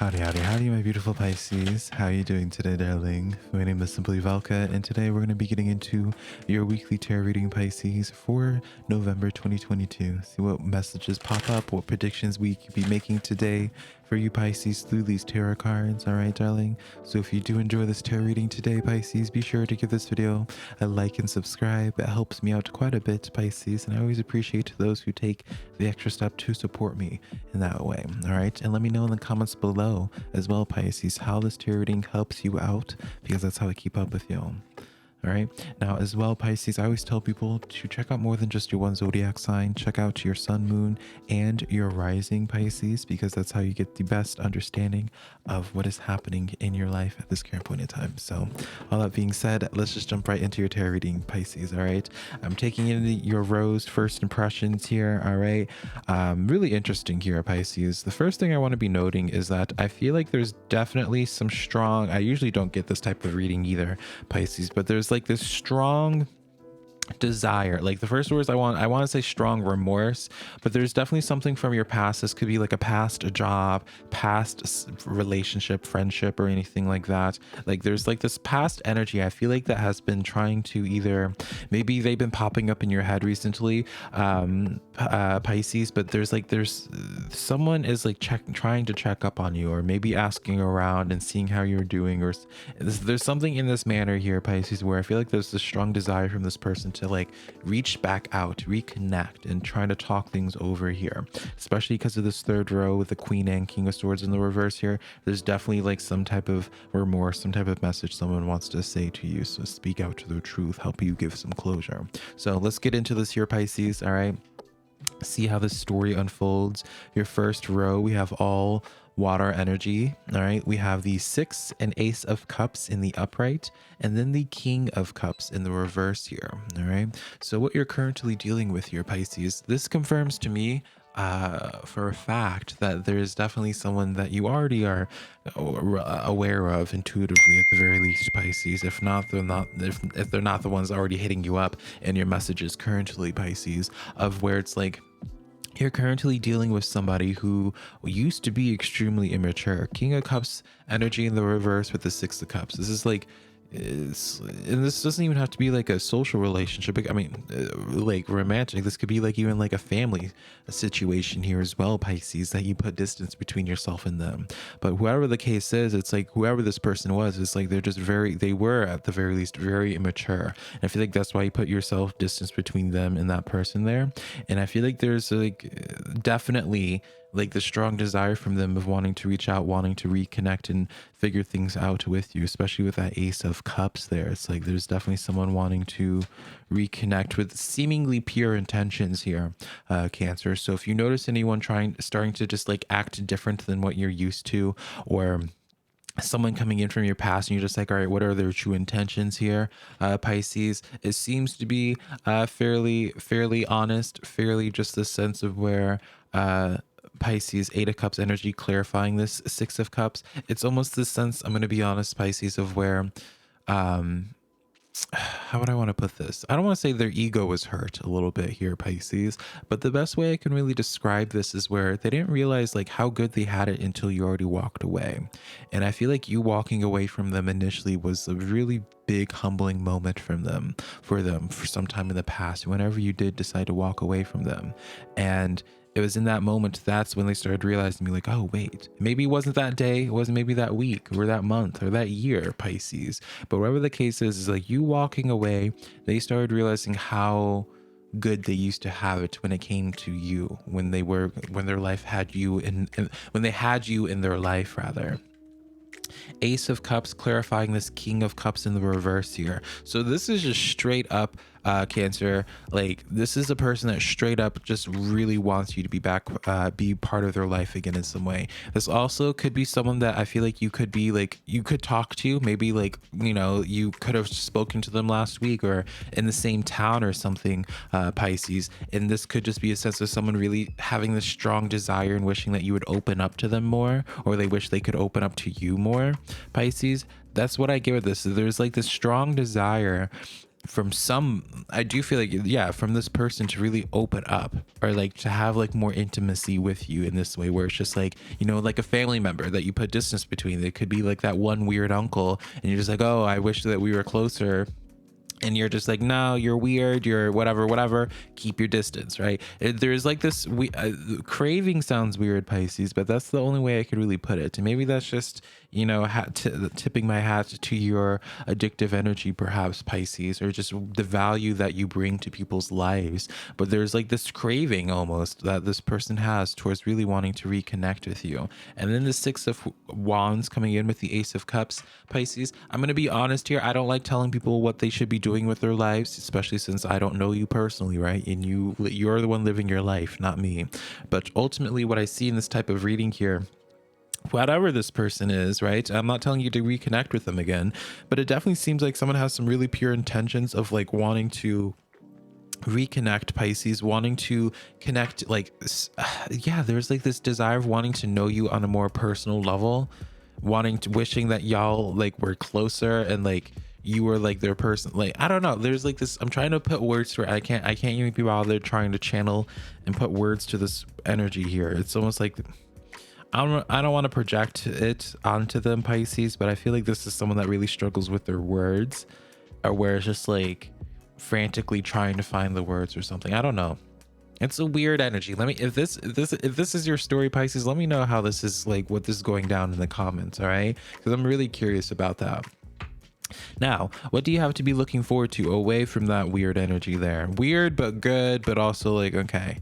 Howdy, howdy, howdy, my beautiful Pisces. How are you doing today, darling? My name is SimplyVelca, and today we're going to be getting into your weekly tarot reading, Pisces, for November 2022. See what messages pop up, what predictions we could be making today for you, Pisces, through these tarot cards. All right, darling? So if you do enjoy this tarot reading today, Pisces, be sure to give this video a like and subscribe. It helps me out quite a bit, Pisces, and I always appreciate those who take the extra step to support me in that way. All right, and let me know in the comments below as well, Pisces, how this tarot reading helps you out, because that's how I keep up with you. All right, now as well, Pisces, I always tell people to check out more than just your one zodiac sign. Check out your sun, moon, and your rising, Pisces, because that's how you get the best understanding of what is happening in your life at this current point in time. So all that being said, let's just jump right into your tarot reading, Pisces. All right, I'm taking in your rose first impressions here. All right, really interesting here, Pisces. The first thing I want to be noting is that I feel like there's definitely some strong, I usually don't get this type of reading either, Pisces, but there's like this strong desire. Like the first words I want to say strong remorse, but there's definitely something from your past. This could be like a past job, past relationship, friendship, or anything like that. Like there's like this past energy I feel like that has been trying to either, maybe they've been popping up in your head recently, Pisces, but there's someone is like trying to check up on you, or maybe asking around and seeing how you're doing, or there's something in this manner here, Pisces, where I feel like there's this strong desire from this person to like reach back out, reconnect, and try to talk things over here, especially because of this third row with the Queen and King of Swords in the reverse here. There's definitely like some type of remorse, some type of message someone wants to say to you. So speak out to the truth, help you give some closure. So let's get into this here, Pisces. All right, see how this story unfolds. Your first row, we have all water energy. All right, we have the Six and Ace of Cups in the upright, and then the King of Cups in the reverse here. All right, so what you're currently dealing with here, Pisces, this confirms to me for a fact that there is definitely someone that you already are aware of intuitively, at the very least, Pisces. If they're not the ones already hitting you up in your messages currently, Pisces, of where it's like you're currently dealing with somebody who used to be extremely immature. King of Cups energy in the reverse with the Six of Cups. This is like, and this doesn't even have to be like a social relationship. I mean, like romantic. This could be like even like a family situation here as well, Pisces, that you put distance between yourself and them. But whoever the case is, it's like whoever this person was, it's like they were at the very least very immature. And I feel like that's why you put yourself distance between them and that person there. And I feel like there's like definitely like the strong desire from them of wanting to reach out, wanting to reconnect and figure things out with you, especially with that Ace of Cups there. It's like there's definitely someone wanting to reconnect with seemingly pure intentions here, Cancer. So if you notice anyone starting to just like act different than what you're used to, or someone coming in from your past and you're just like, all right, what are their true intentions here, Pisces? It seems to be fairly honest, fairly just the sense of where Pisces, Eight of Cups energy clarifying this Six of Cups. It's almost this sense, I'm going to be honest, Pisces, of where how would I want to put this? I don't want to say their ego was hurt a little bit here, Pisces, but the best way I can really describe this is where they didn't realize like how good they had it until you already walked away. And I feel like you walking away from them initially was a really big humbling moment from them for some time in the past, whenever you did decide to walk away from them. And it was in that moment, that's when they started realizing, me like, oh wait, maybe it wasn't that day, it wasn't maybe that week or that month or that year, Pisces. But whatever the case is like you walking away, they started realizing how good they used to have it when it came to you, when their life had you when they had you in their life, rather. Ace of Cups clarifying this King of Cups in the reverse here. So this is just straight up Cancer, like this is a person that straight up just really wants you to be back, be part of their life again in some way. This also could be someone that I feel like you could talk to, maybe like, you know, you could have spoken to them last week or in the same town or something, Pisces. And this could just be a sense of someone really having this strong desire and wishing that you would open up to them more, or they wish they could open up to you more, Pisces. That's what I get with this. There's like this strong desire from some, I do feel like, yeah, from this person to really open up, or like to have like more intimacy with you in this way, where it's just like, you know, like a family member that you put distance between. It could be like that one weird uncle, and you're just like, oh, I wish that we were closer, and you're just like, no, you're weird, you're whatever, keep your distance, right? There's like this, craving sounds weird, Pisces, but that's the only way I could really put it. And maybe that's just, you know, tipping my hat to your addictive energy, perhaps, Pisces, or just the value that you bring to people's lives. But there's like this craving almost that this person has towards really wanting to reconnect with you. And then the Six of Wands coming in with the Ace of Cups, Pisces. I'm going to be honest here. I don't like telling people what they should be doing with their lives, especially since I don't know you personally, right? And you're the one living your life, not me. But ultimately, what I see in this type of reading here, whatever this person is, right? I'm not telling you to reconnect with them again, but it definitely seems like someone has some really pure intentions of like wanting to reconnect, Pisces, wanting to connect, like, yeah, there's like this desire of wanting to know you on a more personal level, wishing that y'all like were closer, and like you were like their person. Like, I don't know, there's like this, I'm trying to put words to it. I can't even be bothered trying to channel and put words to this energy here. It's almost like, I don't want to project it onto them, Pisces, but I feel like this is someone that really struggles with their words, or where it's just like frantically trying to find the words or something. I don't know. It's a weird energy. Let me, if this is your story, Pisces, let me know how this is, like what this is going down in the comments, all right? Because I'm really curious about that. Now, what do you have to be looking forward to away from that weird energy there? Weird, but good, but also like, okay.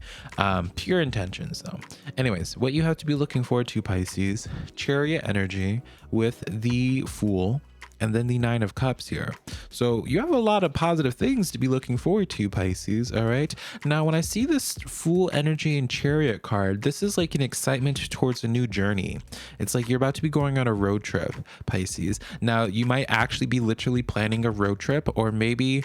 Pure intentions though. Anyways, what you have to be looking forward to, Pisces, Chariot energy with the Fool, and then the Nine of Cups here. So you have a lot of positive things to be looking forward to, Pisces, all right? Now, when I see this Fool energy and Chariot card, this is like an excitement towards a new journey. It's like you're about to be going on a road trip, Pisces. Now, you might actually be literally planning a road trip, or maybe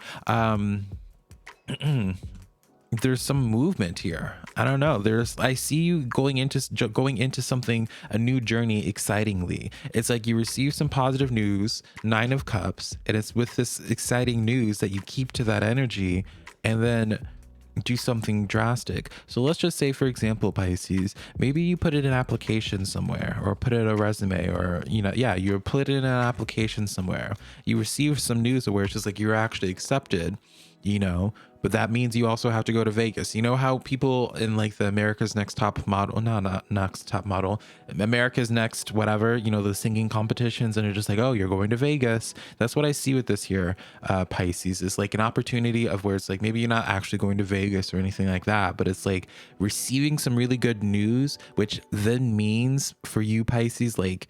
there's some movement here. I don't know. I see you going into something, a new journey, excitingly. It's like you receive some positive news, Nine of Cups, and it's with this exciting news that you keep to that energy and then do something drastic. So let's just say, for example, Pisces, maybe you put it in an application somewhere, or put it in a resume, or, you know, yeah, you put it in an application somewhere. You receive some news where it's just like you're actually accepted, you know, but that means you also have to go to Vegas. You know how people in like the America's Next Top Model, no, not Next Top Model, America's Next whatever, you know, the singing competitions, and they're just like, oh, you're going to Vegas. That's what I see with this here, Pisces. Is like an opportunity of where it's like, maybe you're not actually going to Vegas or anything like that, but it's like receiving some really good news, which then means for you, Pisces, like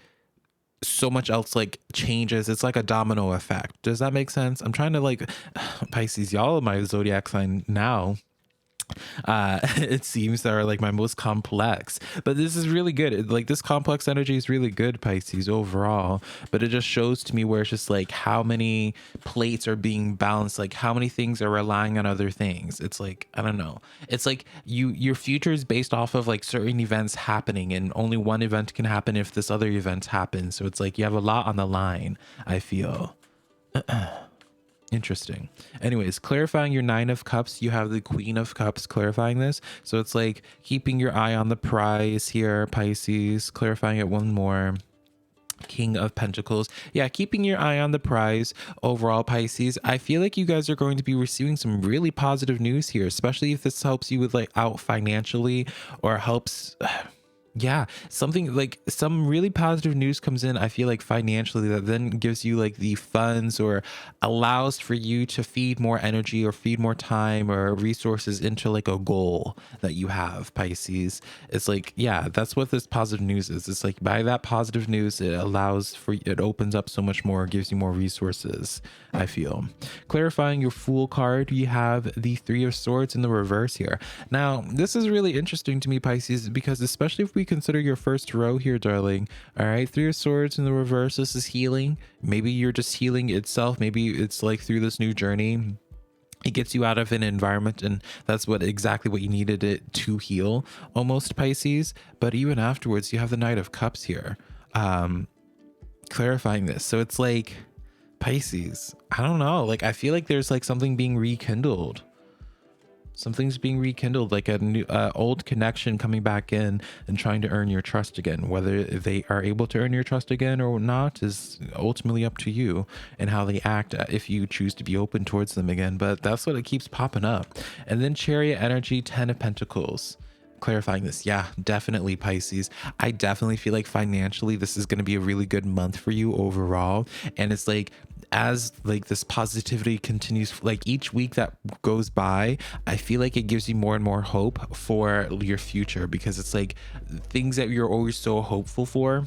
so much else like changes. It's like a domino effect. Does that make sense? I'm trying to like, Pisces, y'all are my zodiac sign now. It seems that are like my most complex, but this is really good. Like this complex energy is really good, Pisces, overall, but it just shows to me where it's just like how many plates are being balanced, like how many things are relying on other things. It's like, I don't know, it's like your future is based off of like certain events happening, and only one event can happen if this other event happens. So it's like you have a lot on the line, I feel. Interesting. Anyways, clarifying your Nine of Cups, you have the Queen of Cups clarifying this. So it's like keeping your eye on the prize here, Pisces. Clarifying it one more. King of Pentacles. Yeah, keeping your eye on the prize overall, Pisces. I feel like you guys are going to be receiving some really positive news here, especially if this helps you with like out financially, or helps yeah, something like some really positive news comes in, I feel like financially, that then gives you like the funds, or allows for you to feed more energy or feed more time or resources into like a goal that you have, Pisces. It's like, yeah, that's what this positive news is. It's like by that positive news, it allows for, it opens up so much more, gives you more resources, I feel. Clarifying your Fool card, you have the Three of Swords in the reverse here. Now, this is really interesting to me, Pisces, because especially if we consider your first row here, darling. All right, Three of Swords in the reverse, this is healing. Maybe you're just healing itself. Maybe it's like through this new journey, it gets you out of an environment, and that's exactly what you needed it to heal, almost, Pisces. But even afterwards, you have the Knight of Cups here, clarifying this. So it's like, Pisces, I don't know, like I feel like there's like something being rekindled. Something's being rekindled, like a new old connection coming back in and trying to earn your trust again. Whether they are able to earn your trust again or not is ultimately up to you and how they act, if you choose to be open towards them again. But that's what it keeps popping up. And then Chariot energy, 10 of Pentacles, clarifying this. Yeah, definitely, Pisces. I definitely feel like financially this is going to be a really good month for you overall. And it's like, as like this positivity continues, like each week that goes by, I feel like it gives you more and more hope for your future, because it's like things that you're always so hopeful for,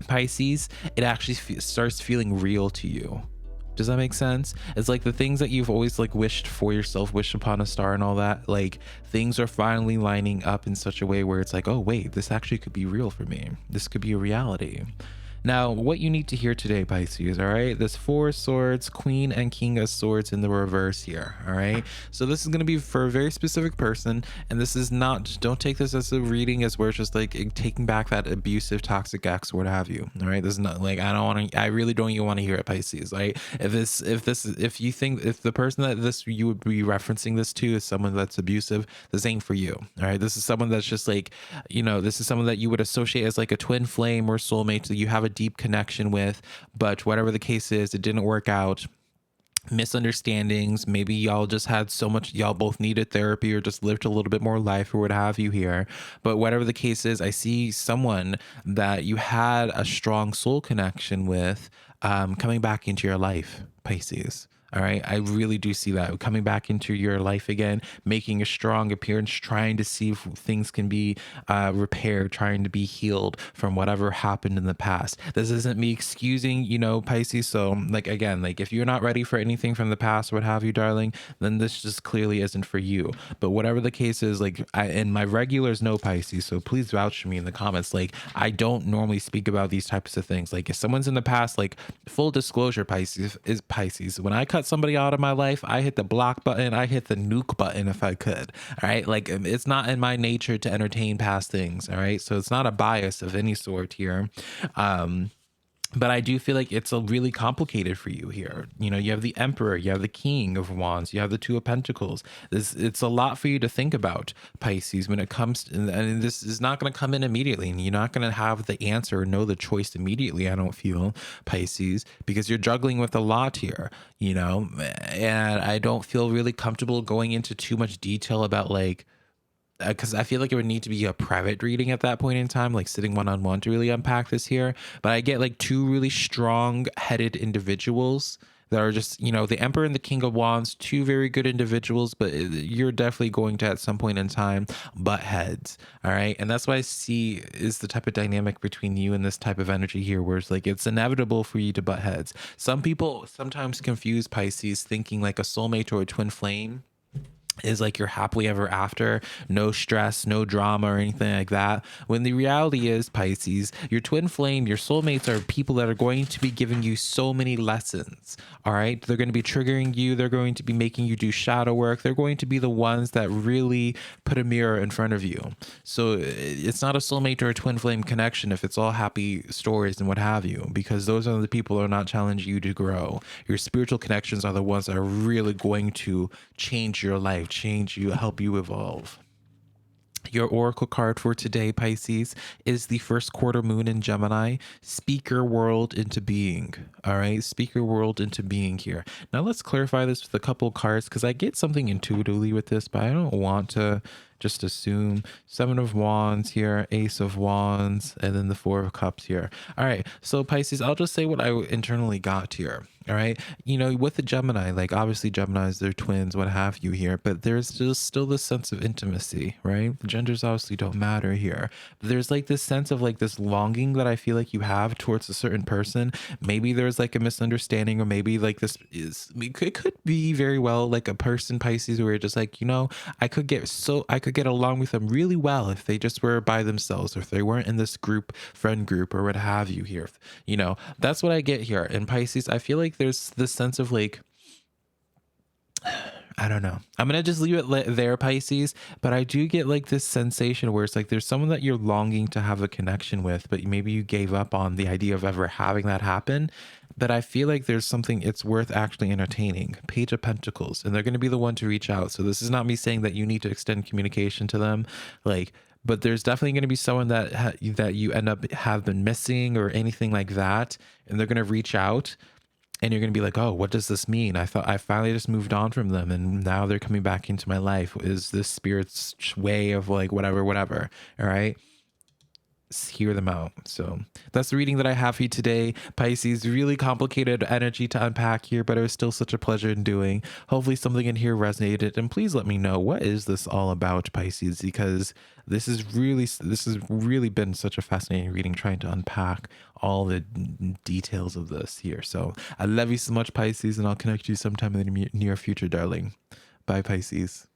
Pisces, it actually starts feeling real to you. Does that make sense? It's like the things that you've always like wished for yourself, wished upon a star and all that, like things are finally lining up in such a way where it's like, oh wait, this actually could be real for me. This could be a reality. Now, what you need to hear today, Pisces, all right? This 4 swords, Queen and King of Swords in the reverse here, all right? So this is going to be for a very specific person, and this is not, don't take this as a reading as where it's just like taking back that abusive, toxic ex, what have you, all right? This is not like, I really don't even want to hear it, Pisces, right? If you think, if the person that this, you would be referencing this to is someone that's abusive, this ain't for you, all right? This is someone that's just like, you know, this is someone that you would associate as like a twin flame or soulmate that you have a deep connection with, but whatever the case is, it didn't work out. Misunderstandings, maybe y'all just had so much, y'all both needed therapy or just lived a little bit more life or what have you here. But whatever the case is, I see someone that you had a strong soul connection with coming back into your life, Pisces. All right. I really do see that coming back into your life again, making a strong appearance, trying to see if things can be repaired, trying to be healed from whatever happened in the past. This isn't me excusing, you know, Pisces. So like, again, like if you're not ready for anything from the past, what have you, darling, then this just clearly isn't for you. But whatever the case is, like and my regulars know Pisces. So please vouch for me in the comments. Like I don't normally speak about these types of things. Like if someone's in the past, like full disclosure, Pisces is Pisces. When I cut somebody out of my life, I hit the block button, I hit the nuke button if I could. All right. Like it's not in my nature to entertain past things. All right. So it's not a bias of any sort here. But I do feel like it's a really complicated for you here. You know, you have the Emperor, you have the King of Wands, you have the Two of Pentacles. It's a lot for you to think about, Pisces, when it comes to, and this is not going to come in immediately, and you're not going to have the answer or know the choice immediately, I don't feel, Pisces, because you're juggling with a lot here, you know, and I don't feel really comfortable going into too much detail about like, because I feel like it would need to be a private reading at that point in time, like sitting one-on-one to really unpack this here. But I get like two really strong-headed individuals that are just, you know, the Emperor and the King of Wands, two very good individuals, but you're definitely going to at some point in time butt heads. All right. And that's what I see is the type of dynamic between you and this type of energy here, where it's like it's inevitable for you to butt heads. Some people sometimes confuse Pisces thinking like a soulmate or a twin flame is like you're happily ever after, no stress, no drama or anything like that. When the reality is, Pisces, your twin flame, your soulmates are people that are going to be giving you so many lessons. All right. They're going to be triggering you. They're going to be making you do shadow work. They're going to be the ones that really put a mirror in front of you. So it's not a soulmate or a twin flame connection if it's all happy stories and what have you, because those are the people that are not challenging you to grow. Your spiritual connections are the ones that are really going to change your life, change you, help you evolve. Your oracle card for today, Pisces, is the first quarter moon in Gemini. Speak your world into being. All right. Speak your world into being here. Now let's clarify this with a couple cards, because I get something intuitively with this, but I don't want to just assume. 7 of Wands here, Ace of Wands, and then the 4 of Cups here. All right. So Pisces, I'll just say what I internally got here. All right. You know, with the Gemini, like obviously Geminis, they're twins, what have you here, but there's just still this sense of intimacy, right? Genders obviously don't matter here. But there's like this sense of like this longing that I feel like you have towards a certain person. Maybe there's like a misunderstanding, or maybe like this is, it could be very well like a person, Pisces, where you're just like, you know, I could get along with them really well if they just were by themselves, or if they weren't in this group, friend group, or what have you here. You know, that's what I get here. In Pisces, I feel like there's this sense of like, I don't know. I'm going to just leave it there, Pisces. But I do get like this sensation where it's like there's someone that you're longing to have a connection with, but maybe you gave up on the idea of ever having that happen. that I feel like there's something it's worth actually entertaining. Page of Pentacles, and they're going to be the one to reach out. So this is not me saying that you need to extend communication to them, like, but there's definitely going to be someone that that you end up have been missing or anything like that, and they're going to reach out, and you're going to be like, oh, what does this mean? I thought I finally just moved on from them, and now they're coming back into my life. Is this spirit's way of like whatever, whatever? All right, hear them out. So that's the reading that I have for you today, Pisces. Really complicated energy to unpack here, but it was still such a pleasure in doing. Hopefully something in here resonated, and please let me know, what is this all about, Pisces? Because this has really been such a fascinating reading, trying to unpack all the details of this here. So I love you so much, Pisces, and I'll connect you sometime in the near future, darling. Bye, Pisces.